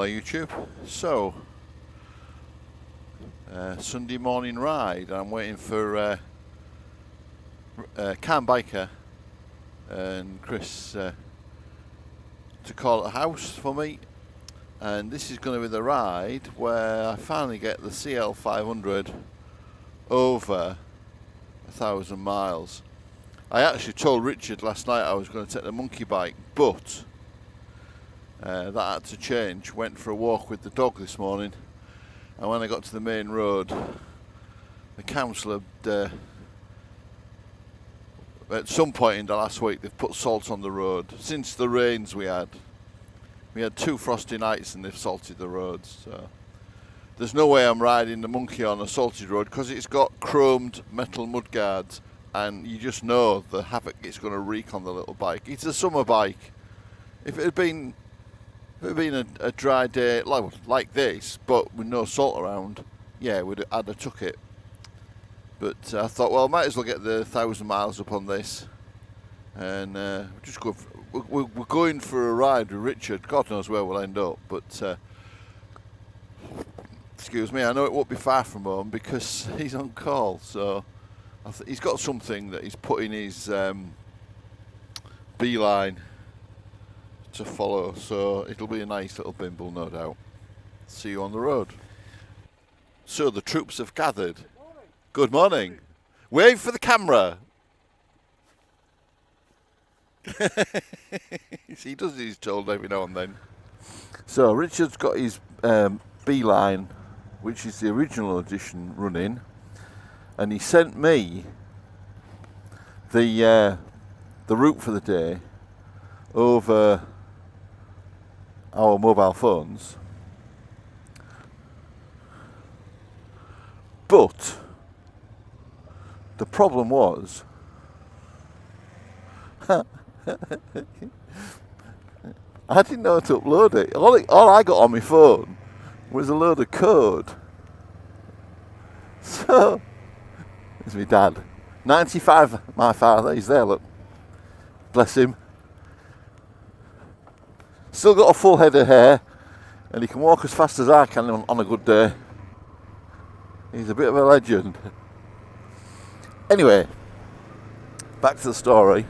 Hello YouTube. So, Sunday morning ride. I'm waiting for Cam Biker and Chris to call at the house for me. And this is going to be the ride where I finally get the CL500 over 1,000 miles. I actually told Richard last night I was going to take the monkey bike, but that had to change. Went for a walk with the dog this morning, and when I got to the main road, the council had, at some point in the last week, they've put salt on the road. Since the rains we had 2 frosty nights and they've salted the roads. So there's no way I'm riding the monkey on a salted road because it's got chromed metal mudguards, and you just know the havoc it's going to wreak on the little bike. It's a summer bike. If it had been a dry day like this, but with no salt around, yeah, I'd have took it. But I thought, well, I might as well get the 1,000 miles up on this, and just go. We're going for a ride with Richard. God knows where we'll end up, but excuse me, I know it won't be far from home because he's on call. So he's got something that he's put in his beeline to follow, so it'll be a nice little bimble, no doubt. See you on the road. So the troops have gathered. Good morning. Wave for the camera. He does his told every now and then. So Richard's got his beeline, which is the original edition, running, and he sent me the route for the day over our mobile phones, but the problem was I didn't know how to upload it. All I got on my phone was a load of code. So there's my dad, 95, my father, he's there, look, bless him. Still got a full head of hair, and he can walk as fast as I can on a good day. He's a bit of a legend. Anyway, back to the story.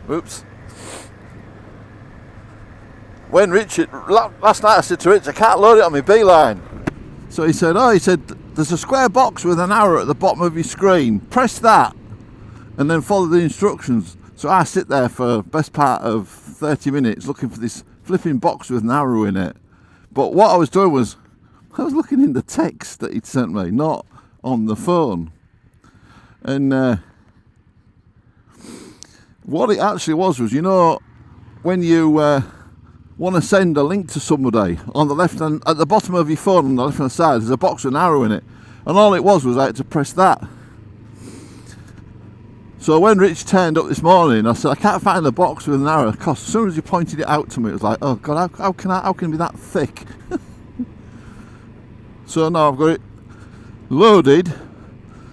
Oops. When Richard, last night I said to Richard, I can't load it on my beeline. So he said, there's a square box with an arrow at the bottom of your screen. Press that, and then follow the instructions. So I sit there for the best part of 30 minutes looking for this flipping box with an arrow in it. But what I was doing was, I was looking in the text that he'd sent me, not on the phone. And what it actually was, you know, when you want to send a link to somebody, on the left hand, at the bottom of your phone on the left hand side, there's a box with an arrow in it. And all it was I had to press that. So when Rich turned up this morning, I said, I can't find the box with an arrow. Because as soon as he pointed it out to me, it was like, oh God, how can it be that thick? So now I've got it loaded,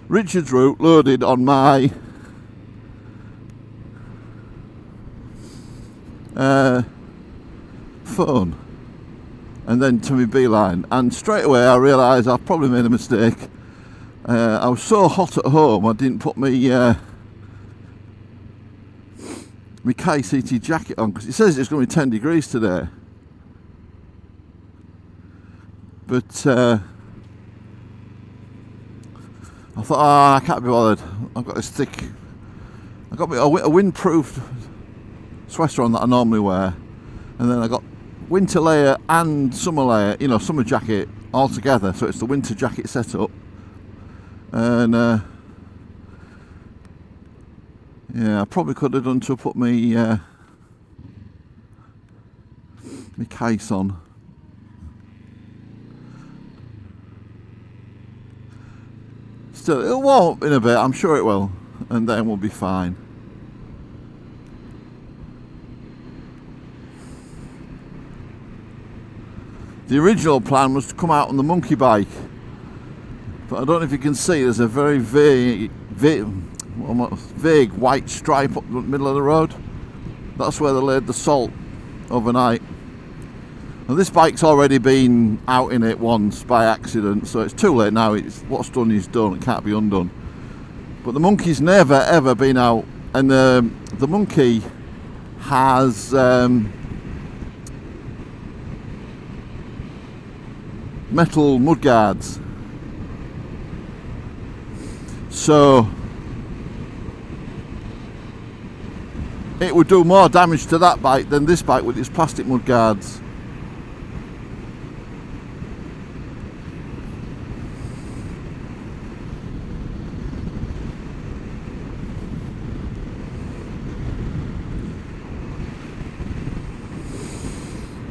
Richard's route loaded on my phone, and then to my beeline. And straight away I realised I've probably made a mistake. I was so hot at home, I didn't put my KCT jacket on, because it says it's going to be 10 degrees today. But I thought, I can't be bothered. I've got this thick, I've got a windproof sweater on that I normally wear, and then I got winter layer and summer layer, you know, summer jacket all together, so it's the winter jacket setup. And yeah, I probably could have done to put my case on. Still, it'll warm up in a bit, I'm sure it will, and then we'll be fine. The original plan was to come out on the monkey bike, but I don't know if you can see, there's a very vague white stripe up the middle of the road. That's where they laid the salt overnight. And this bike's already been out in it once by accident, so it's too late now. It's what's done is done. It can't be undone. But the monkey's never ever been out, and the monkey has metal mudguards. So it would do more damage to that bike than this bike with its plastic mudguards.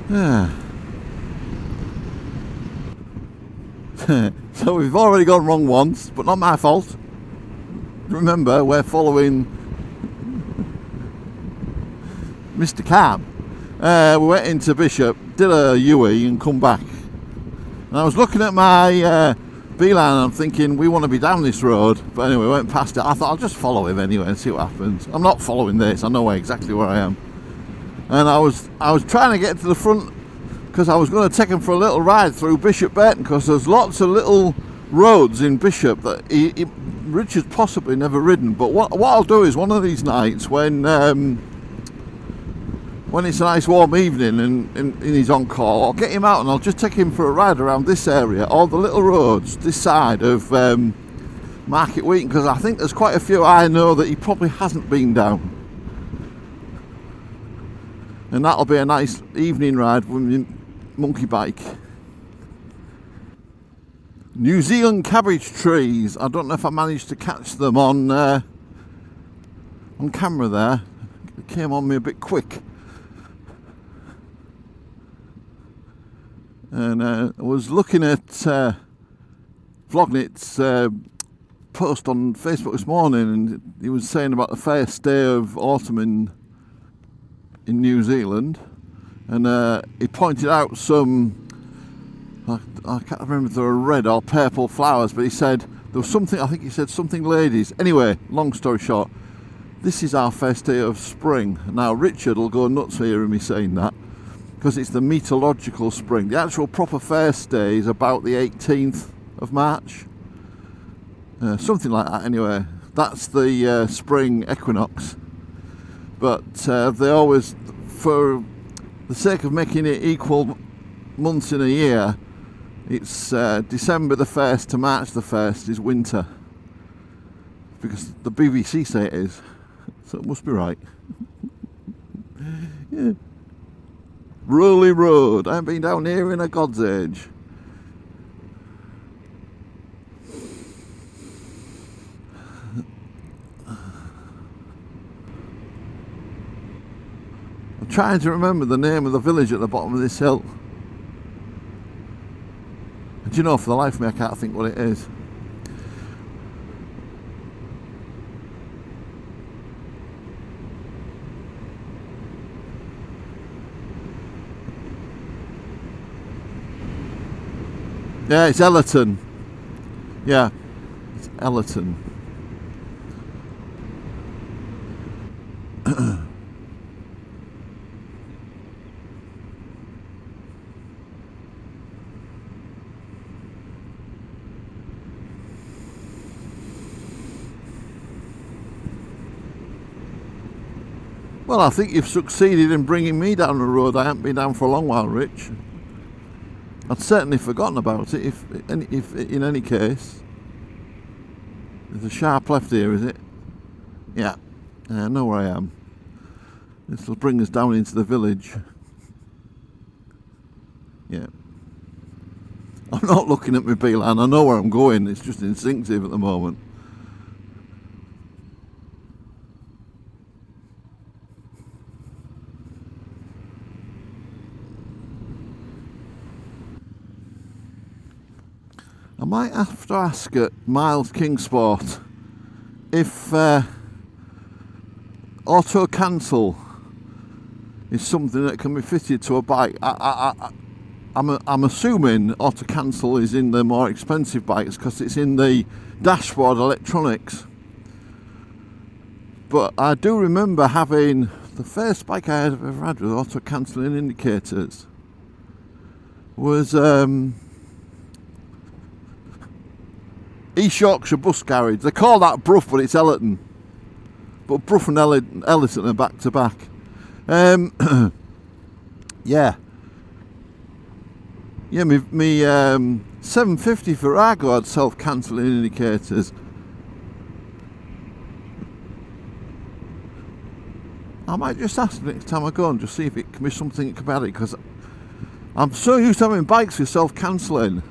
Yeah. So we've already gone wrong once, but not my fault. Remember, we're following Mr. Cab. We went into Bishop, did a UE and come back. And I was looking at my beeline and I'm thinking, we want to be down this road. But anyway, we went past it. I thought I'll just follow him anyway and see what happens. I'm not following this, I know exactly where I am. And I was trying to get to the front because I was going to take him for a little ride through Bishop Burton, because there's lots of little roads in Bishop that Richard's possibly never ridden. But what I'll do is one of these nights when it's a nice warm evening and he's on call, I'll get him out and I'll just take him for a ride around this area, all the little roads this side of Market Week, because I think there's quite a few I know that he probably hasn't been down. And that'll be a nice evening ride with my monkey bike. New Zealand cabbage trees. I don't know if I managed to catch them on camera there. It came on me a bit quick. And I was looking at Vlognit's post on Facebook this morning, and he was saying about the first day of autumn in New Zealand, and he pointed out some, I can't remember if they were red or purple flowers, but he said there was something, I think he said something ladies. Anyway, long story short, this is our first day of spring. Now Richard will go nuts for hearing me saying that, because it's the meteorological spring. The actual proper first day is about the 18th of March, something like that anyway. That's the spring equinox. But they always, for the sake of making it equal months in a year, it's December the 1st to March the 1st is winter. Because the BBC say it is. So it must be right. Yeah. Rolly Road. I haven't been down here in a God's age. I'm trying to remember the name of the village at the bottom of this hill. And do you know, for the life of me, I can't think what it is. Yeah, it's Ellerton. Yeah, it's Ellerton. Well, I think you've succeeded in bringing me down the road I haven't been down for a long while, Rich. I'd certainly forgotten about it if in any case. There's a sharp left here, is it? Yeah, I know where I am. This will bring us down into the village. Yeah. I'm not looking at my beeline, I know where I'm going, it's just instinctive at the moment. I might have to ask at Miles Kingsport if auto cancel is something that can be fitted to a bike. I'm assuming auto cancel is in the more expensive bikes because it's in the dashboard electronics. But I do remember having the first bike I ever had with auto cancelling indicators. was East Yorkshire Bus Garage. They call that Brough, but it's Ellerton. But Brough and Ellerton are back to back. Yeah. Yeah, me 750 Farrago had self-cancelling indicators. I might just ask next time I go and just see if it can be something about it, because I'm so used to having bikes with self-cancelling.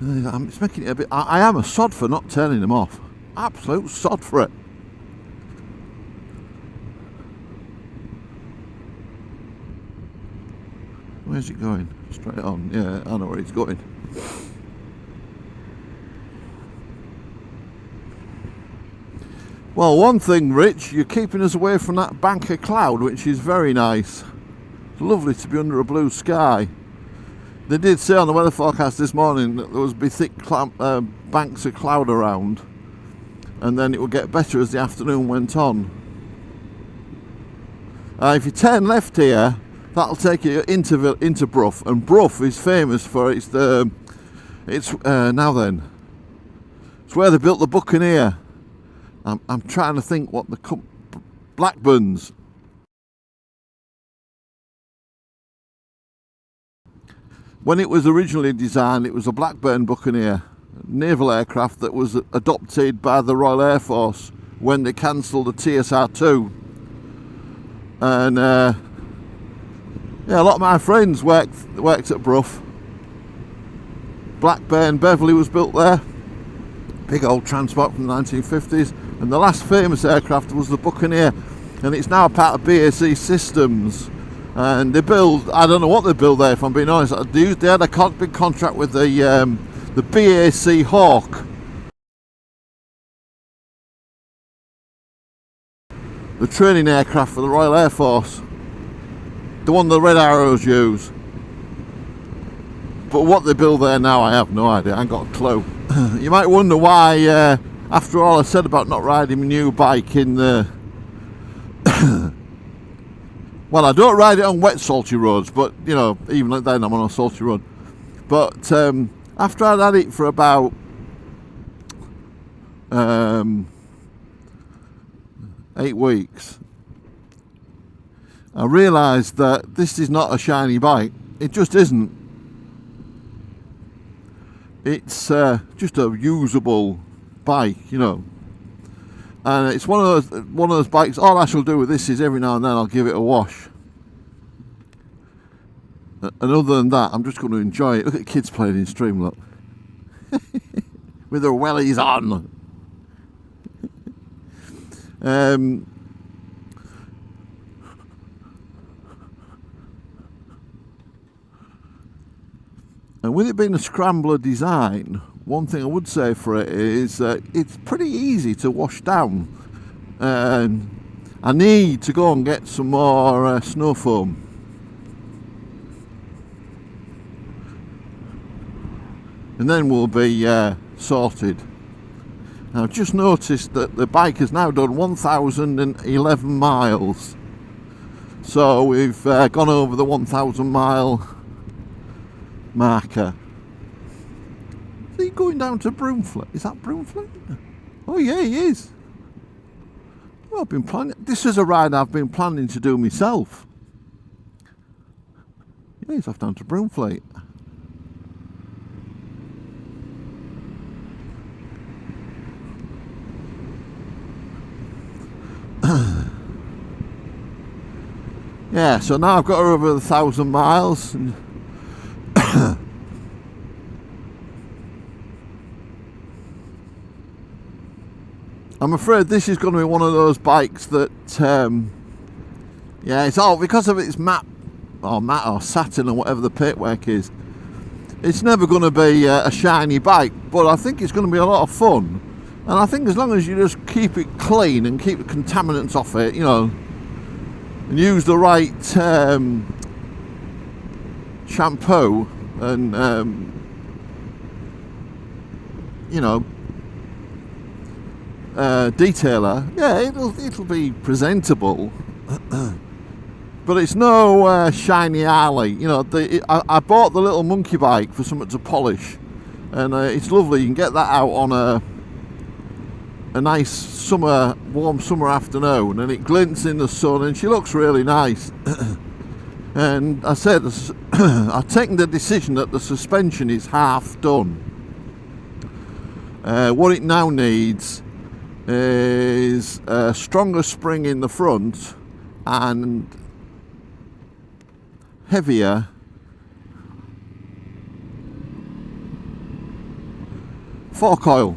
It's making it a bit... I am a sod for not turning them off. Absolute sod for it. Where's it going? Straight on. Yeah, I know where it's going. Well, one thing, Rich, you're keeping us away from that bank of cloud, which is very nice. It's lovely to be under a blue sky. They did say on the weather forecast this morning that there would be thick banks of cloud around, and then it would get better as the afternoon went on. If you turn left here, that'll take you into Brough, and Brough is famous for it's where they built the Buccaneer. I'm trying to think what the Blackburns. When it was originally designed, it was a Blackburn Buccaneer, naval aircraft that was adopted by the Royal Air Force when they cancelled the TSR-2. And yeah, a lot of my friends worked at Brough. Blackburn Beverley was built there. Big old transport from the 1950s. And the last famous aircraft was the Buccaneer. And it's now part of BAC Systems. And they build, I don't know what they build there if I'm being honest. They had a big contract with the BAC Hawk. The training aircraft for the Royal Air Force. The one the Red Arrows use. But what they build there now, I have no idea. I ain't got a clue. You might wonder why, after all I said about not riding my new bike in the... well, I don't ride it on wet, salty roads, but, you know, even like then I'm on a salty road. But after I'd had it for about 8 weeks, I realised that this is not a shiny bike. It just isn't. It's just a usable bike, you know. And it's one of those bikes. All I shall do with this is every now and then I'll give it a wash. And other than that, I'm just going to enjoy it. Look at kids playing in stream, look. With their wellies on. And with it being a scrambler design, one thing I would say for it is that it's pretty easy to wash down. I need to go and get some more snow foam. And then we'll be sorted. Now, I've just noticed that the bike has now done 1,011 miles. So we've gone over the 1,000 mile marker. Is he going down to Broomfleet? Is that Broomfleet? Oh yeah, he is. Well, I've been planning. This is a ride I've been planning to do myself. Yeah, he's off down to Broomfleet. Yeah, so now I've got over 1,000 miles. And I'm afraid this is going to be one of those bikes that, yeah, it's all because of its matte or satin or whatever the paintwork is. It's never going to be a shiny bike, but I think it's going to be a lot of fun. And I think as long as you just keep it clean and keep the contaminants off it, you know, and use the right shampoo and, you know, detailer, yeah, it'll be presentable. but it's no shiny Harley. You know, I bought the little monkey bike for something to polish, and it's lovely. You can get that out on a nice warm summer afternoon, and it glints in the sun, and she looks really nice. And I said, I've taken the decision that the suspension is half done. What it now needs is a stronger spring in the front and heavier fork oil.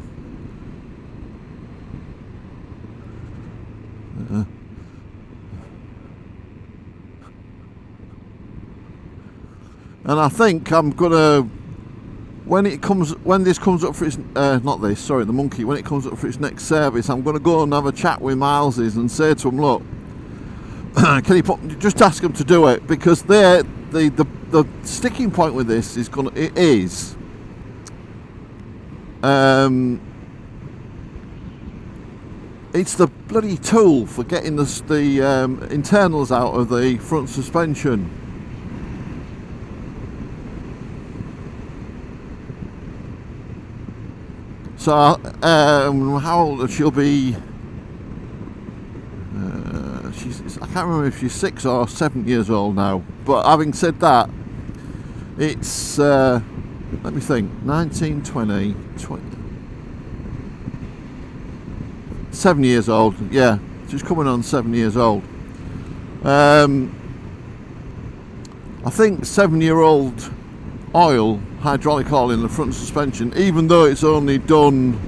And I think I'm gonna, when this comes up for its the monkey, when it comes up for its next service, I'm gonna go and have a chat with Mileses and say to him, look, can you just ask them to do it, because the sticking point with this is it's the bloody tool for getting the internals out of the front suspension. So, how old she'll be? I can't remember if she's 6 or 7 years old now. But having said that, it's let me think. 19, 20, 7 years old. Yeah, she's coming on 7 years old. I think 7-year-old oil, hydraulic oil in the front suspension, even though it's only done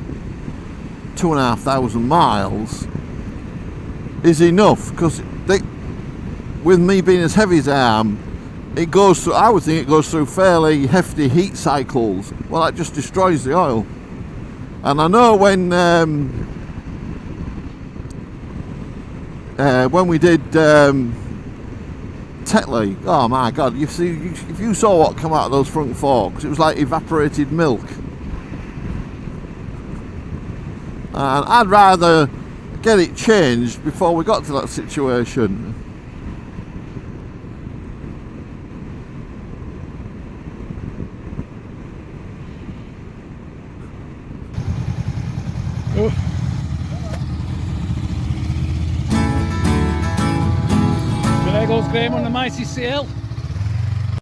2,500 miles, is enough, because with me being as heavy as I am, it goes through, I would think it goes through fairly hefty heat cycles. Well, that just destroys the oil. And I know when we did Tetley, oh my god, if you saw what came out of those front forks, it was like evaporated milk. And I'd rather get it changed before we got to that situation. Oh. There goes Graham on the mighty sail.